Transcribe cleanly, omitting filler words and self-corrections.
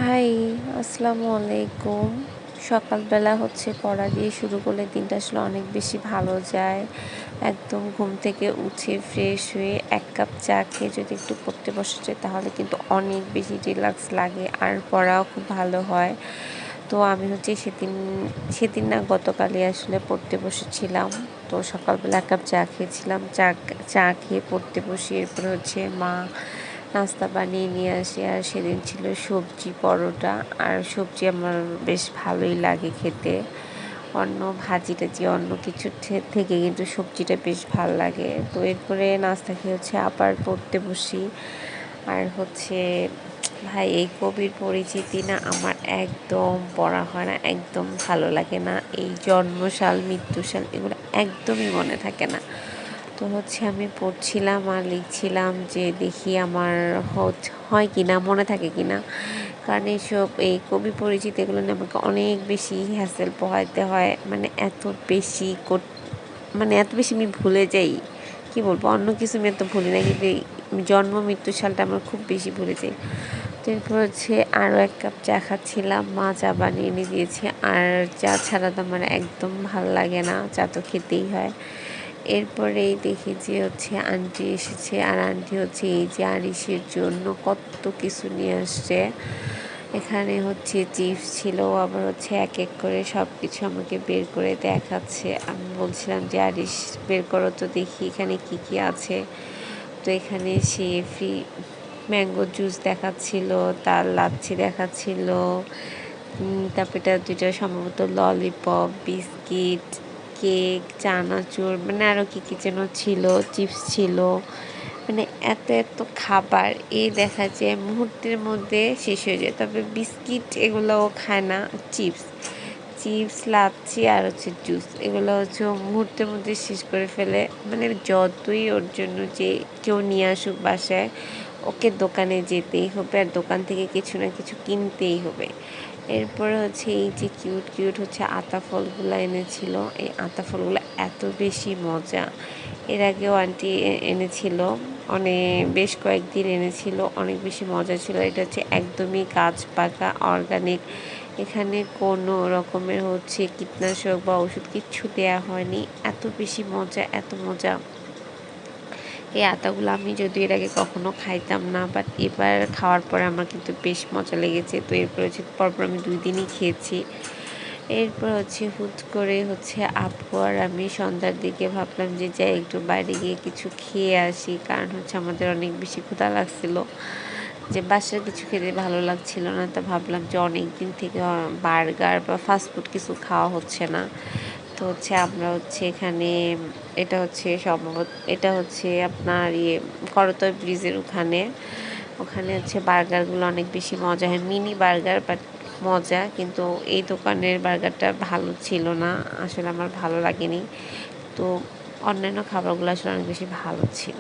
High, আসসালামু আলাইকুম। সকালবেলা পড়া দিয়ে শুরু করলে দিনটা আসলে অনেক বেশি ভালো যায়। একদম ঘুম থেকে উঠে ফ্রেশ হয়ে ১ কাপ চা খেয়ে যদি একটু পড়তে বসা যায় তাহলে কিন্তু অনেক বেশি রিল্যাক্স লাগে আর পড়াও খুব ভালো হয়। তো আমি সেদিন না গতকালই আসলে পড়তে বসেছিলাম। তো সকালবেলা ১ কাপ চা খেয়েছিলাম। চা খেয়ে পড়তে বসি। এরপরে মা নাস্তা বানিয়ে নিয়ে আসে আর সেদিন ছিল সবজি পরোটা আর সবজি আমার বেশ ভালোই লাগে খেতে। অন্য ভাজি-টাজি অন্য কিছুর থেকে কিন্তু সবজিটা বেশ ভাল লাগে। তো এরপরে নাস্তা খেয়ে আবার পড়তে বসি। আর ভাই এই কবির পরিচিতি না আমার একদম পড়া হয় না, একদম ভালো লাগে না। এই জন্মসাল, মৃত্যুসাল এগুলো একদমই মনে থাকে না। তো আমি পড়ছিলাম আর লিখছিলাম যে দেখি আমার হয় কি না, মনে থাকে কি না। কারণ এই কবি পরিচিতি এগুলো নিয়ে আমাকে অনেক বেশি হ্যাসেল পোহাইতে হয়। এত বেশি এত বেশি আমি ভুলে যাই, কি বলবো, অন্য কিছু আমি এত ভুলি না, কিন্তু এই জন্ম মৃত্যু সালটা আমার খুব বেশি ভুলে যাই। তো এরপর আরও ১ কাপ চা খাচ্ছিলাম, মা চা বানিয়ে এনে দিয়েছে। আর চা ছাড়া তো আমার একদম ভাল লাগে না, চা তো খেতেই হয়। এরপরেই দেখি যে আন্টি এসেছে আর আন্টি এই যে আরিশের জন্য কত কিছু নিয়ে আসছে। এখানে চিপস ছিল, আবার এক এক করে সব কিছু আমাকে বের করে দেখাচ্ছে। আমি বলছিলাম যে আরিশ বের করো তো দেখি এখানে কি কি আছে। তো এখানে সে ফ্রি ম্যাঙ্গো জুস দেখাচ্ছিল, তার লাচ্ছি দেখাচ্ছিল, তারপর এটা দুইটা সম্ভবত ললিপপ, বিস্কিট, কেক, চানাচুর, আরও কি কি যেন ছিল, চিপস ছিল। এত এত খাবার দেখা যায় মুহূর্তের মধ্যে শেষ হয়ে যায়। তবে বিস্কিট এগুলোও খায় না, চিপস, লাচ্ছি আর জুস এগুলো ও মুহূর্তের মধ্যে শেষ করে ফেলে। যতই ওর জন্য যে কেউ নিয়ে আসুক বাসায়, ওকে দোকানে যেতেই হবে আর দোকান থেকে কিছু না কিছু কিনতেই হবে। এরপরে এই যে কিউট কিউট আতা ফলগুলো এনেছিল। এই আতা ফলগুলো এত বেশি মজা। এর আগেও আন্টি এনেছিল, বেশ কয়েকদিন এনেছিল, অনেক বেশি মজা ছিল। এটা একদমই গাছ পাকা অর্গানিক। এখানে কোনো রকমের কীটনাশক বা ওষুধ কিচ্ছু দেয়া হয়নি। এত বেশি মজা, এত মজা। এই আতাগুলো আমি যদিও এর আগে কখনো খাইতাম না, বাট এবার খাওয়ার পরে আমার কিন্তু বেশ মজা লেগেছে। তো এরপর পরপর আমি 2 দিনই খেয়েছি। এরপর হুট করে আপু আর আমি সন্ধ্যার দিকে ভাবলাম যে যাই একটু বাইরে গিয়ে কিছু খেয়ে আসি, কারণ আমাদের অনেক বেশি ক্ষুধা লাগছিল, যে বাসার কিছু খেতে ভালো লাগছিল না। তো ভাবলাম যে অনেক দিন থেকে বার্গার বা ফাস্টফুড কিছু খাওয়া হচ্ছে না। তো আমরা এখানে এটা সম্ভবত এটা আপনার করতোয়া ব্রিজের ওখানে বার্গারগুলো অনেক বেশি মজা হয়, মিনি বার্গার, বাট মজা। কিন্তু এই দোকানের বার্গারটা ভালো ছিল না, আসলে আমার ভালো লাগেনি। তো অন্যান্য খাবারগুলো আসলে অনেক বেশি ভালো ছিল।